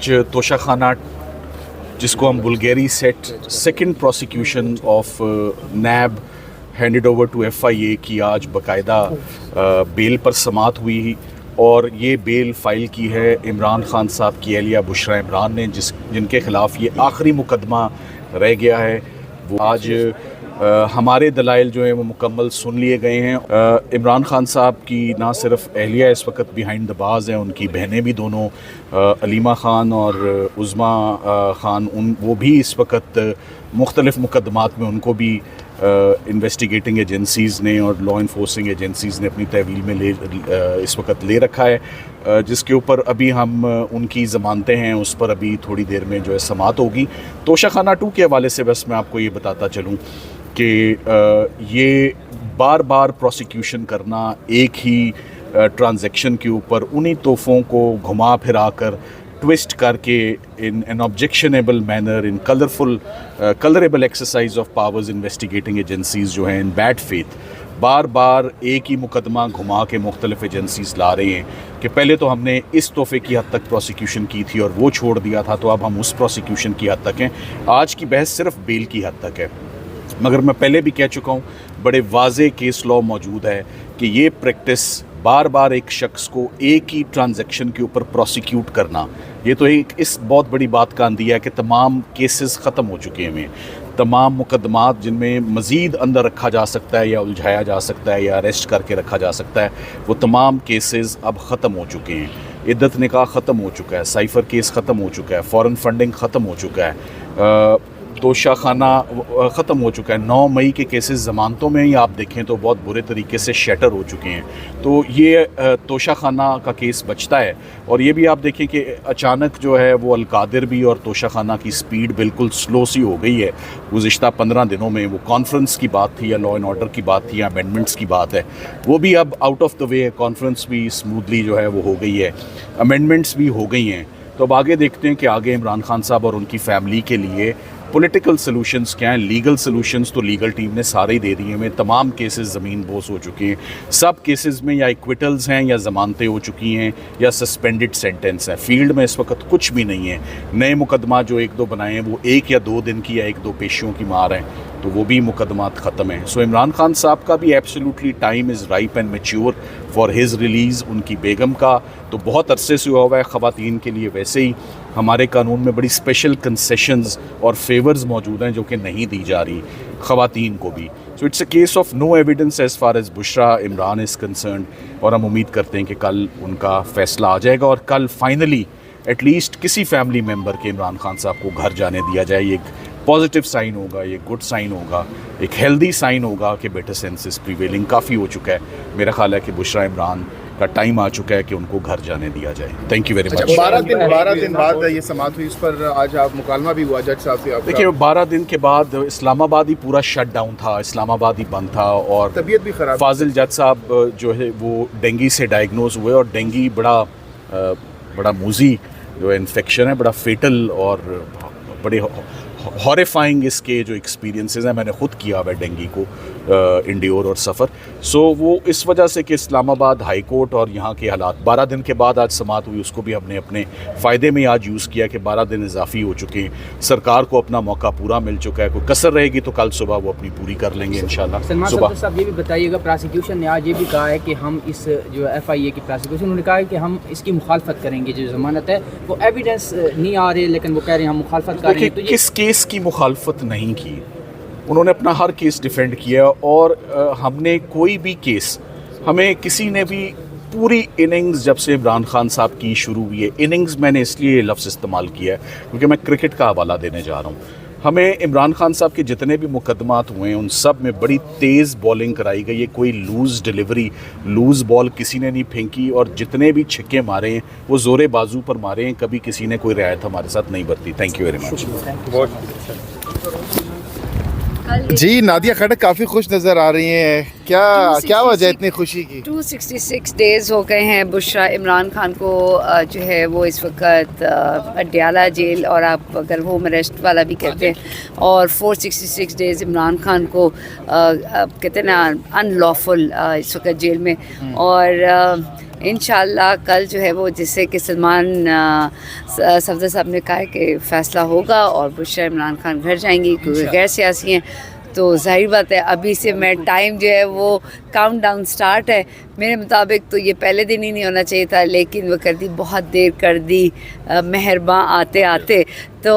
आज तोशाखाना, जिसको हम Bulgari set second prosecution of NAB handed over to FIA की आज बाकायदा बेल पर समात हुई और ये बेल फ़ाइल की है इमरान खान साहब की अहलिया बुशरा इमरान ने, जिनके ख़िलाफ़ ये आखिरी मुकदमा रह गया है। वो आज हमारे दलाइल जो हैं वो मुकम्मल सुन लिए गए हैं। इमरान खान साहब की ना सिर्फ अहलिया इस वक्त बिहाइंड द बार्स हैं, उनकी बहनें भी दोनों, अलीमा ख़ान और उज़्मा ख़ान, वो भी इस वक्त मुख्तलिफ़ मुकदमात में उनको भी इन्वेस्टिगेटिंग एजेंसीज़ ने और लॉ इन्फोर्सिंग एजेंसीज़ ने अपनी तहवील में इस वक्त ले रखा है, जिसके ऊपर अभी हम उनकी ज़मानतें हैं, उस पर अभी थोड़ी देर में जो है समात होगी। तोशाखाना 2 के हवाले से बस मैं आपको ये बताता चलूँ कि ये बार बार प्रोसिक्यूशन करना एक ही ट्रांजैक्शन के ऊपर उन्हीं तोहफ़ों को घुमा फिरा कर ट्विस्ट करके in an objectionable manner, in colourable exercise of powers investigating agencies जो हैं इन बैड फेथ बार बार एक ही मुकदमा घुमा के मुख्तलिफ एजेंसीज़ ला रहे हैं कि पहले तो हमने इस तोहफ़े की हद तक प्रोसिक्यूशन की थी और वो छोड़ दिया था, तो अब हम उस प्रोसिक्यूशन की हद तक हैं। आज की बहस सिर्फ बेल की हद तक है, मगर मैं पहले भी कह चुका हूँ, बड़े वाज़े केस लॉ मौजूद है कि ये प्रैक्टिस बार बार एक शख्स को एक ही ट्रांजैक्शन के ऊपर प्रोसिक्यूट करना, ये तो एक इस बहुत बड़ी बात का अंदिया है कि तमाम केसेस ख़त्म हो चुके हैं। तमाम मुकदमात जिनमें मज़ीद अंदर रखा जा सकता है या उलझाया जा सकता है या अरेस्ट करके रखा जा सकता है, वो तमाम केसेस अब ख़त्म हो चुके हैं। इद्दत निकाह ख़त्म हो चुका है, साइफ़र केस ख़त्म हो चुका है, फ़ॉरेन फंडिंग ख़त्म हो चुका है, तोशाखाना ख़त्म हो चुका है। 9 मई के केसेस ज़मानतों में ही आप देखें तो बहुत बुरे तरीके से शटर हो चुके हैं। तो ये तोशाखाना का केस बचता है। और ये भी आप देखें कि अचानक जो है वो अलकादिर भी और तोशाखाना की स्पीड बिल्कुल स्लो सी हो गई है। गुज़िश्ता 15 दिनों में वो कॉन्फ्रेंस की बात थी या लॉ एंड ऑर्डर की बात थी या अमेंडमेंट्स की बात है, वो भी अब आउट ऑफ द वे है। कॉन्फ्रेंस भी स्मूथली जो है वो हो गई है, अमेंडमेंट्स भी हो गई हैं। तो अब आगे देखते हैं कि आगे इमरान खान साहब और उनकी फ़ैमिली के लिए पॉलिटिकल सॉल्यूशंस क्या हैं। लीगल सॉल्यूशंस तो लीगल टीम ने सारे ही दे दिए हैं। तमाम केसेस ज़मीन बोस हो चुके हैं। सब केसेस में या इक्विटल्स हैं या ज़मानतें हो चुकी हैं या सस्पेंडेड सेंटेंस है। फील्ड में इस वक्त कुछ भी नहीं है। नए मुकदमा जो 1-2 बनाए हैं वो 1 या 2 दिन की या 1-2 पेशियों की मार हैं, तो वो भी मुकदमात ख़त्म हैं। सो इमरान खान साहब का भी absolutely time is ripe and mature for his release. उनकी बेगम का तो बहुत अरसे से हुआ है। ख़वातीन के लिए वैसे ही हमारे कानून में बड़ी स्पेशल कंसेशंस और फेवर्स मौजूद हैं जो कि नहीं दी जा रही ख़वातीन को भी। So it's a case of no evidence as far as Bushra Imran is concern. और हम उम्मीद करते हैं कि कल उनका फ़ैसला आ जाएगा और कल फाइनली एटलीस्ट किसी फैमिली मेम्बर के इमरान खान साहब को घर जाने दिया जाए। ये एक पॉजिटिव साइन होगा, ये गुड साइन होगा, एक हेल्दी साइन होगा कि बेटर सेंस इज़ प्रीवेलिंग। काफ़ी हो चुका है। मेरा ख्याल है कि बुशरा इमरान का टाइम आ चुका है कि उनको घर जाने दिया जाए। Thank you very much. 12 दिन बाद ये समात हुई, इस पर आज आप मुकालमा भी हुआ जज साहब से। देखिए 12 दिन के बाद इस्लामाबाद ही पूरा शट डाउन था, इस्लामाबाद ही बंद था और तबीयत भी ख़राब। फाजिल जज साहब जो है वो डेंगी से डायग्नोज हुए और डेंगी बड़ा मूजी जो है इन्फेक्शन है, बड़ा फेटल और बड़े हॉरिफाइंग इसके जो एक्सपीरियंसेस हैं, मैंने ख़ुद किया हुआ डेंगी को इंड्योर और सफ़र। सो वो इस वजह से कि इस्लामाबाद हाई कोर्ट और यहाँ के हालात 12 दिन के बाद आज समात हुई, उसको भी हमने अपने फ़ायदे में आज यूज़ किया कि 12 दिन इजाफी हो चुके हैं। सरकार को अपना मौका पूरा मिल चुका है। कोई कसर रहेगी तो कल सुबह वो अपनी पूरी कर लेंगे इंशाल्लाह। सलमान साहब ये भी बताइएगा, प्रोसिक्यूशन ने आज ये भी कहा है कि हम इस जो FIA की प्रोसिक्यूशन, उन्होंने कहा है कि हम इसकी मुखालफत करेंगे। जो ज़मानत है वो एविडेंस नहीं आ रहे, लेकिन वो कह रहे हैं हम मुखालफत कर रहे हैं। तो किस केस की मुखालफत नहीं की? उन्होंने अपना हर केस डिफेंड किया और हमने कोई भी केस, हमें किसी ने भी पूरी इनिंग्स जब से इमरान खान साहब की शुरू हुई है, इनिंग्स मैंने इसलिए लफ्ज़ इस्तेमाल किया है क्योंकि मैं क्रिकेट का हवाला देने जा रहा हूँ। हमें इमरान खान साहब के जितने भी मुकदमात हुए हैं उन सब में बड़ी तेज़ बॉलिंग कराई गई है। कोई लूज़ डिलीवरी, लूज़ बॉल किसी ने नहीं फेंकी और जितने भी छक्के मारे हैं वो ज़ोरे बाजू पर मारे हैं। कभी किसी ने कोई रियायत हमारे साथ नहीं बरती। Thank you very much. जी नादिया खटक काफ़ी खुश नज़र आ रही हैं, क्या वजह इतनी खुशी की? 266 डेज़ हो गए हैं बुशरा इमरान खान को जो है वो इस वक्त अडयाला जेल, और आप अगर होम अरेस्ट वाला भी कहते हैं, और 466 डेज़ इमरान खान को कहते हैं ना अनलॉफुल इस वक्त जेल में। और इंशाल्लाह कल जो है वो जिससे कि सलमान सफदर साहब ने कहा है कि फ़ैसला होगा और बुशरा इमरान खान घर जाएंगी क्योंकि गैर सियासी हैं, तो जाहिर बात है अभी से मैं टाइम जो है वो काउंटडाउन स्टार्ट है। मेरे मुताबिक तो ये पहले दिन ही नहीं होना चाहिए था, लेकिन वो कर दी, बहुत देर कर दी मेहरबान आते आते। तो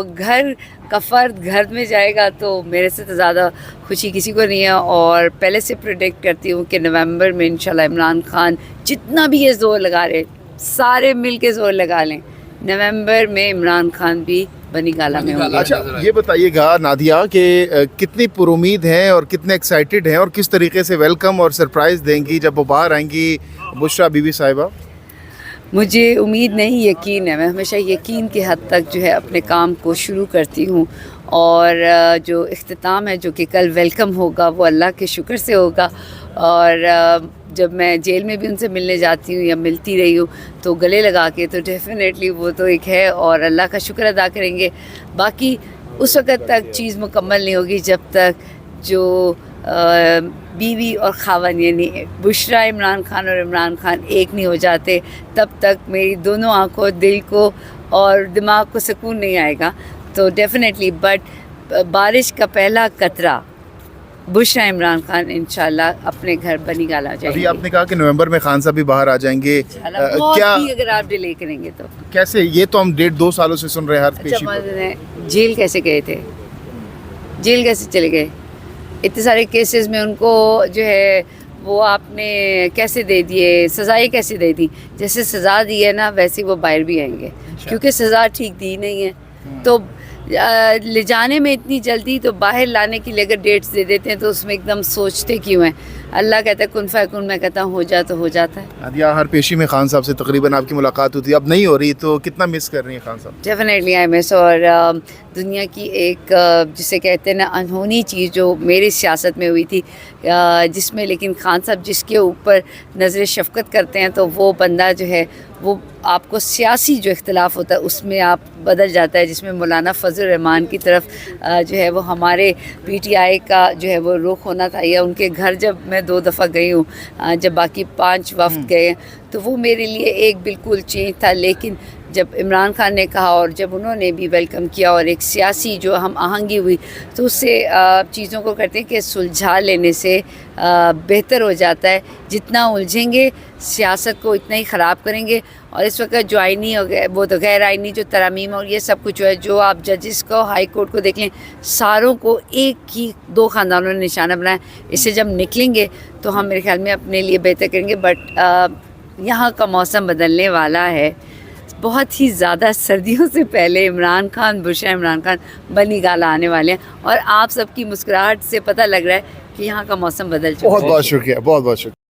घर का फ़र्द घर में जाएगा तो मेरे से तो ज़्यादा खुशी किसी को नहीं है। और पहले से प्रेडिक्ट करती हूँ कि नवंबर में इंशाल्लाह इमरान खान जितना भी ये ज़ोर लगा रहे, सारे मिल के ज़ोर लगा लें, नवंबर में इमरान खान भी बनी गाला में होंगे। अच्छा ये बताइएगा नादिया कि कितनी पुरुमीद हैं और कितने एक्साइटेड हैं और किस तरीके से वेलकम और सरप्राइज़ देंगी जब वो बाहर आएंगी बुशरा बीबी साहिबा? मुझे उम्मीद नहीं, यकीन है। मैं हमेशा यकीन की हद तक जो है अपने काम को शुरू करती हूँ और जो इख्तिताम है जो कि कल वेलकम होगा वो अल्लाह के शुक्र से होगा। और जब मैं जेल में भी उनसे मिलने जाती हूँ या मिलती रही हूँ तो गले लगा के, तो डेफिनेटली वो तो एक है और अल्लाह का शुक्र अदा करेंगे। बाकी उस वक़्त तक चीज़ मुकम्मल नहीं होगी जब तक जो बीवी और खावन यानी बुशरा इमरान खान और इमरान खान एक नहीं हो जाते, तब तक मेरी दोनों आँखों, दिल को और दिमाग को सुकून नहीं आएगा। तो डेफिनेटली बट बारिश का पहला कतरा बुशरा इमरान खान इंशाल्लाह अपने घर बनी गाला जाएंगे। अभी आपने कहा कि नवंबर में खान साहब भी बाहर आ जाएंगे, क्या अगर आप डिले करेंगे तो कैसे? ये तो हम 1.5-2 सालों से सुन रहे हैं हर पेशी पर। अच्छा, जेल कैसे गए थे, जेल कैसे चले गए? इतने सारे केसेस में उनको जो है वो आपने कैसे दे दिए, सज़ाएँ कैसे दे दी? जैसे सज़ा दी है ना वैसे वो बाहर भी आएंगे, क्योंकि सज़ा ठीक दी नहीं है। तो ले जाने में इतनी जल्दी, तो बाहर लाने के लिए अगर डेट्स दे देते हैं तो उसमें एकदम सोचते क्यों हैं? अल्लाह कहता है कुन फयकुन, मैं कहता हूँ हो जा तो हो जाता है। नादिया हर पेशी में खान साहब से तकरीबन आपकी मुलाकात होती है, अब नहीं हो रही, तो कितना मिस कर रही हैं खान साहब? Definitely I miss. और दुनिया की एक जिसे कहते हैं ना अनहोनी चीज़ जो मेरी सियासत में हुई थी, जिसमें लेकिन खान साहब जिसके ऊपर नज़र शफ़क़त करते हैं तो वो बंदा जो है वो आपको सियासी जो इख्तिलाफ होता है उसमें आप बदल जाता है, जिसमें मौलाना फजल रहमान की तरफ जो है वो हमारे PTI का जो है वो रुख होना था। या उनके घर जब मैं 2 दफ़ा गई हूँ, जब बाकी 5 वफ्द गए, तो वो मेरे लिए एक बिल्कुल चेंज था। लेकिन जब इमरान खान ने कहा और जब उन्होंने भी वेलकम किया और एक सियासी जो हम आहंगी हुई, तो उससे चीज़ों को करते हैं कि सुलझा लेने से बेहतर हो जाता है। जितना उलझेंगे सियासत को उतना ही ख़राब करेंगे। और इस वक्त जो आइनी हो गया वो तो गैर आइनी जो तरमीम और ये सब कुछ है, जो आप जजेस को, हाई कोर्ट को देख लें, सारों को एक ही 2 ख़ानदानों ने निशाना बनाया। इससे जब निकलेंगे तो हम मेरे ख्याल में अपने लिए बेहतर करेंगे। बट यहाँ का मौसम बदलने वाला है, बहुत ही ज़्यादा सर्दियों से पहले इमरान खान, बुशरा इमरान खान बनी गाला आने वाले हैं। और आप सबकी मुस्कुराहट से पता लग रहा है कि यहाँ का मौसम बदल चुका है। बहुत बहुत शुक्रिया, बहुत बहुत शुक्रिया।